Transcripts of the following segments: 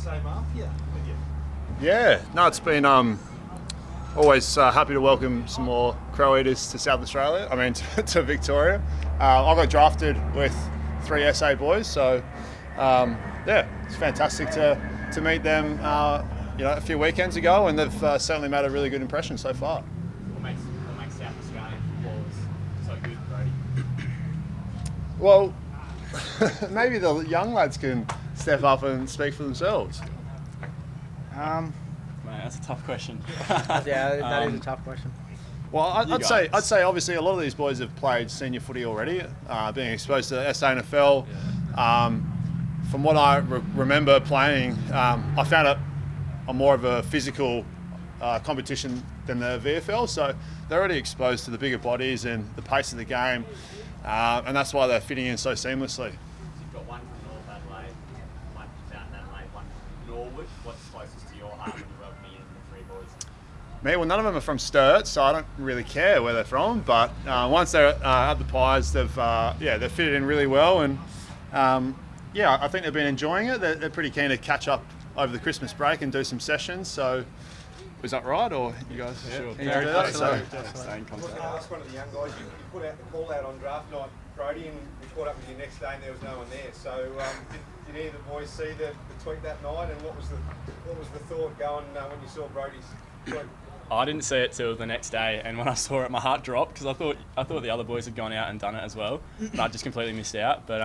same after with you? Yeah, no, it's been always happy to welcome some more crow eaters to South Australia. I mean, to Victoria. I got drafted with 3 SA boys, so yeah, it's fantastic to meet them. A few weekends ago, and they've certainly made a really good impression so far. What makes South Australian football so good, Brodie? Well, maybe the young lads can step up and speak for themselves. Man, that's a tough question. Yeah, that is a tough question. Well, I'd say obviously a lot of these boys have played senior footy already, being exposed to the SANFL. From what I remember playing, I found it more of a physical competition than the VFL, so they're already exposed to the bigger bodies and the pace of the game, and that's why they're fitting in so seamlessly. You've got one from North Adelaide, one from South Adelaide, one from Norwood. What's closest to your heart when you're welcoming in the 3 boys? Me, well, none of them are from Sturt, so I don't really care where they're from, but once they're at the Pies, they've fitted in really well, and I think they've been enjoying it. They're pretty keen to catch up over the Christmas break and do some sessions. So, is that right, or you guys? Yeah, sure. Very Stay in I contact. was going to ask one of the young guys, you put out the call out on draft night, Brodie, and we caught up with you next day and there was no one there. So did any of the boys see the tweet that night, and what was the thought going when you saw Brodie's tweet? I didn't see it till the next day, and when I saw it, my heart dropped because I thought the other boys had gone out and done it as well, but I just completely missed out. But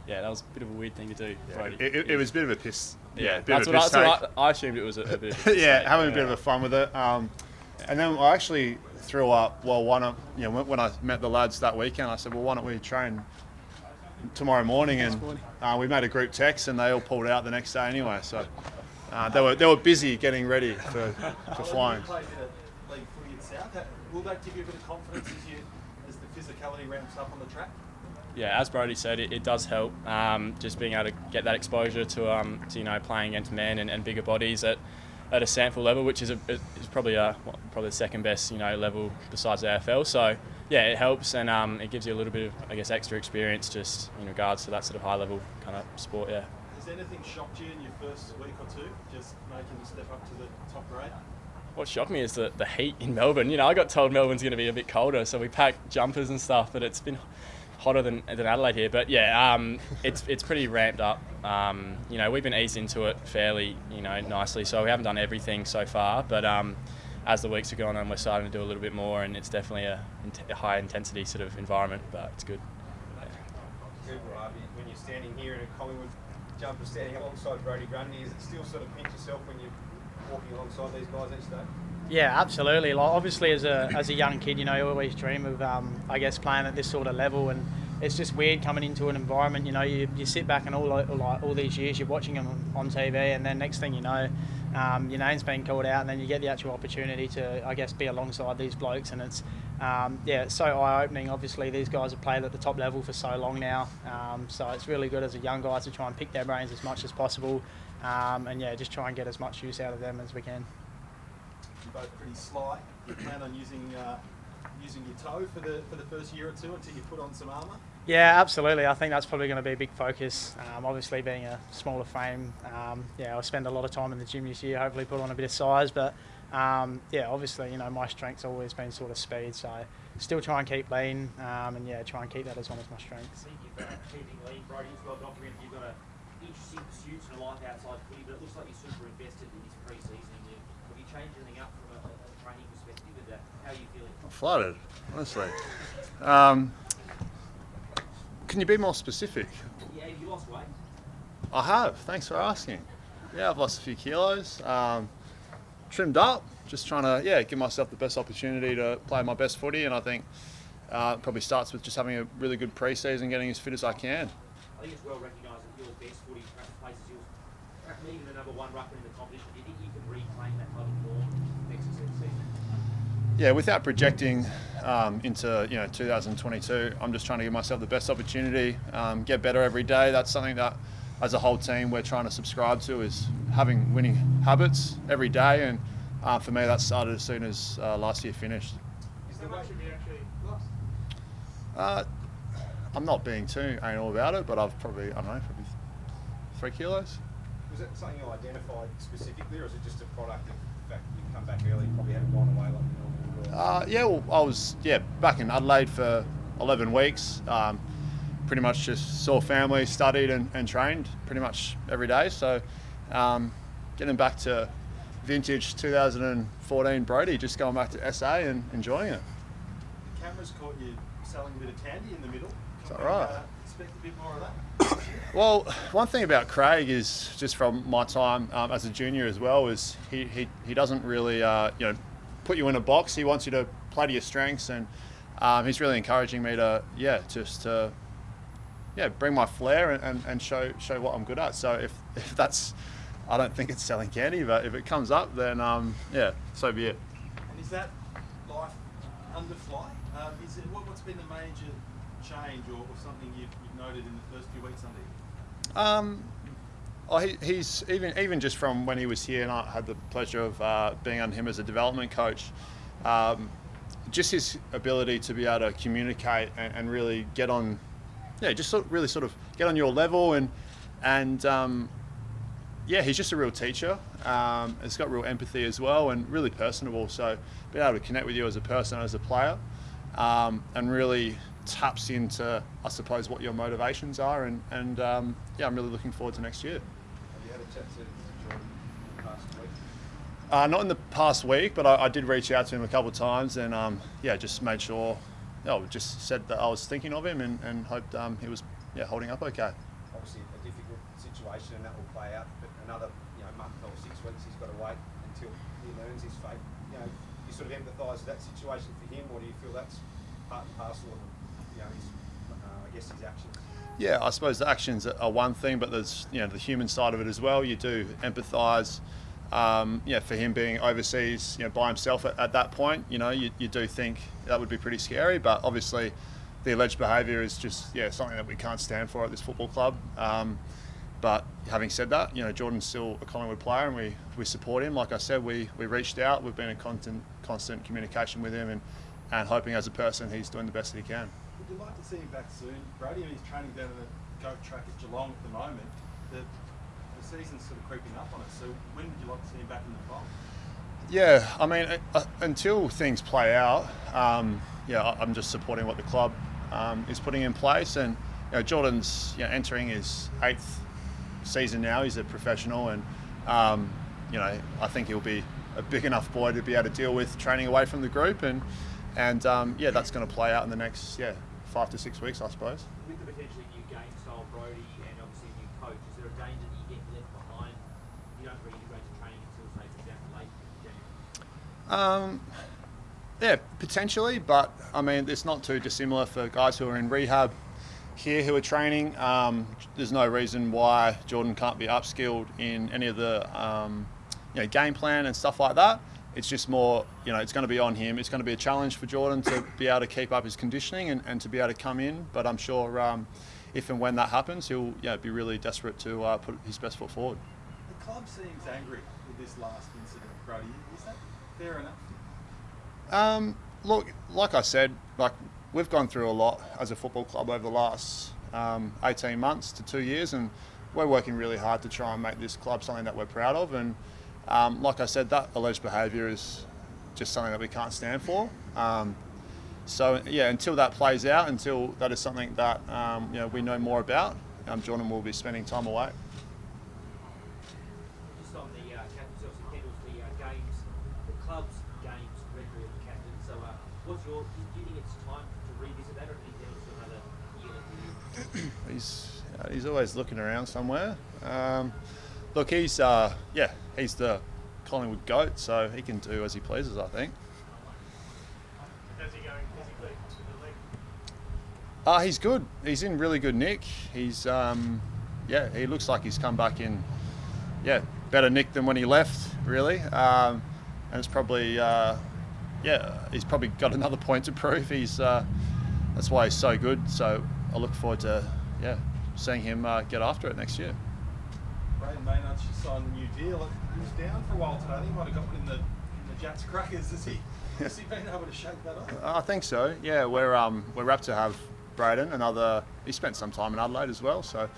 yeah, that was a bit of a weird thing to do, Brodie. It was a bit of a piss. Yeah, bit that's of a piss what I assumed it was a bit of a piss yeah, take. having a bit of fun with it. And then I actually threw up. Well, why not? When I met the lads that weekend, I said, well, why don't we train tomorrow morning? And we made a group text, and they all pulled out the next day anyway. So they were busy getting ready for flying. You played a bit of league footy at South. Will that give you a bit of confidence as the physicality ramps up on the track? Yeah, as Brodie said, it does help. Just being able to get that exposure to playing against men and bigger bodies at a SANFL level, which is probably the second best level besides the AFL. So yeah, it helps, and it gives you a little bit of extra experience just in regards to that sort of high level kind of sport. Yeah. Has anything shocked you in your first week or two, just making the step up to the top grade? What shocked me is the heat in Melbourne. I got told Melbourne's going to be a bit colder, so we packed jumpers and stuff, but it's been hotter than Adelaide here. But yeah, it's pretty ramped up. We've been eased into it fairly, nicely. So we haven't done everything so far, but as the weeks have gone on, we're starting to do a little bit more, and it's definitely a high intensity sort of environment, but it's good. When you're standing here in a Collingwood jumper, standing alongside Brodie Grundy, is it still sort of pinch yourself when you're walking alongside these guys each day? Yeah, absolutely. Like, obviously, as a young kid, you always dream of, playing at this sort of level, and it's just weird coming into an environment. You sit back and all these years you're watching them on TV, and then next thing you know, your name's been called out, and then you get the actual opportunity to, be alongside these blokes, and it's it's so eye-opening. Obviously, these guys have played at the top level for so long now, so it's really good as a young guy to try and pick their brains as much as possible, and just try and get as much use out of them as we can. You're both pretty sly. You plan on using your toe for the first year or two until you put on some armour? Yeah, absolutely. I think that's probably going to be a big focus. Obviously, being a smaller frame, I'll spend a lot of time in the gym this year, hopefully put on a bit of size. But, obviously, my strength's always been sort of speed. So still try and keep lean and, try and keep that as one of my strengths. Speaking of keeping lean, Brodie, it's well documented you've got interesting pursuits and a life outside footy, but it looks like you're super invested in this pre-season. Have you changed anything up from a training perspective with that? How are you feeling? I'm flattered, honestly. Can you be more specific? Yeah, have you lost weight? I have. Thanks for asking. Yeah, I've lost a few kilos. Trimmed up. Just trying to give myself the best opportunity to play my best footy, and I think it probably starts with just having a really good pre-season, getting as fit as I can. I think it's well recognised that your best footy places you even the number one ruckman in the competition. Do you think you can reclaim that type of form next season? Yeah, without projecting into 2022, I'm just trying to give myself the best opportunity, get better every day. That's something that, as a whole team, we're trying to subscribe to, is having winning habits every day. And for me, that started as soon as last year finished. How much have you actually lost? I'm not being too anal about it, but I've probably 3 kilos. Was it something you identified specifically, or is it just a product of the fact that you come back early, probably haven't gone away like you normally would? Yeah, well, I was back in Adelaide for 11 weeks. Pretty much just saw family, studied and trained pretty much every day. So getting back to vintage 2014 Brodie, just going back to SA and enjoying it. The cameras caught you selling a bit of candy in the middle. Is that right? Expect a bit more of that? Well, one thing about Craig is, just from my time as a junior as well, is he doesn't really put you in a box. He wants you to play to your strengths, and he's really encouraging me to bring my flair and show what I'm good at. So if that's, I don't think it's selling candy, but if it comes up, then so be it. And is that life under fly? What's been the major change or something you've noted in the first few weeks under you? He's even just from when he was here, and I had the pleasure of being under him as a development coach. Just his ability to be able to communicate and really get on, really sort of get on your level, and he's just a real teacher. He's got real empathy as well, and really personable. So being able to connect with you as a person, as a player, and really taps into, I suppose, what your motivations are, and I'm really looking forward to next year. Have you had a chat to Jordan in the past week? Not in the past week, but I did reach out to him a couple of times, and just made sure, just said that I was thinking of him and hoped he was holding up okay. Obviously a difficult situation, and that will play out, but another month or 6 weeks he's got to wait until he learns his fate. You sort of empathise with that situation for him, or do you feel that's part and parcel of his actions? Yeah, I suppose the actions are one thing, but there's the human side of it as well. You do empathise. For him being overseas, by himself at that point, you do think that would be pretty scary. But obviously, the alleged behaviour is just something that we can't stand for at this football club. But having said that, Jordan's still a Collingwood player, and we support him. Like I said, we reached out. We've been in constant communication with him, and hoping as a person he's doing the best that he can. Would you like to see him back soon, Brodie? He's training down at the goat track at Geelong at the moment. The season's sort of creeping up on it. So when would you like to see him back in the fold? Yeah, I mean, until things play out, I'm just supporting what the club is putting in place. And Jordan's entering his 8th season now. He's a professional, and I think he'll be a big enough boy to be able to deal with training away from the group, and that's going to play out in the next 5 to 6 weeks, I suppose. With the potentially new game style, Brodie, and obviously a new coach, is there a danger that you get left behind? You don't reintegrate to training until, say, for example, late January? Potentially, but I mean, it's not too dissimilar for guys who are in rehab here who are training. There's no reason why Jordan can't be upskilled in any of the game plan and stuff like that. It's just more, it's going to be on him. It's going to be a challenge for Jordan to be able to keep up his conditioning and to be able to come in. But I'm sure if and when that happens, he'll be really desperate to put his best foot forward. The club seems angry with this last incident, Brodie. Is that fair enough? Look, like I said, we've gone through a lot as a football club over the last 18 months to 2 years, and we're working really hard to try and make this club something that we're proud of. And like I said, that alleged behaviour is just something that we can't stand for. Until that plays out, until that is something that we know more about, Jordan will be spending time away. Just on the captain's obviously handles the games, the club's games record of the captain. So do you think it's time to revisit that, or do you think it's another year? He's always looking around somewhere. Look, he's the Collingwood GOAT, so he can do as he pleases, I think. How's he going physically with the leg? He's good. He's in really good nick. He's he looks like he's come back in better nick than when he left, really. And it's probably he's probably got another point to prove. That's why he's so good. So I look forward to seeing him get after it next year. Braden Maynard's just signed a new deal. He was down for a while today. I think he might have got one in the Jats Crackers. Has he been able to shake that off? I think so. Yeah, we're rapt to have Braden. He spent some time in Adelaide as well. So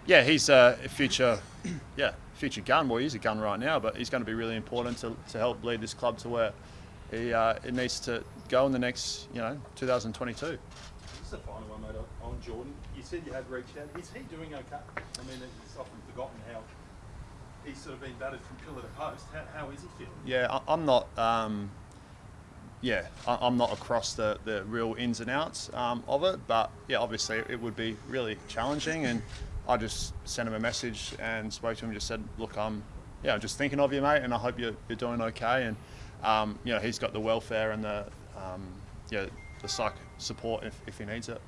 yeah, he's a future gun. Well, he's a gun right now, but he's going to be really important to help lead this club to where it needs to go in the next 2022. This is the final one, mate, on Jordan. You said you had reached out. Is he doing okay? I mean, it's often forgotten how he's sort of been battered from pillar to post. How is he feeling? Yeah, I'm not. I'm not across the real ins and outs of it, but yeah, obviously it would be really challenging. And I just sent him a message and spoke to him. Just said, look, I'm just thinking of you, mate, and I hope you're doing okay. And he's got the welfare and the psych support if he needs it.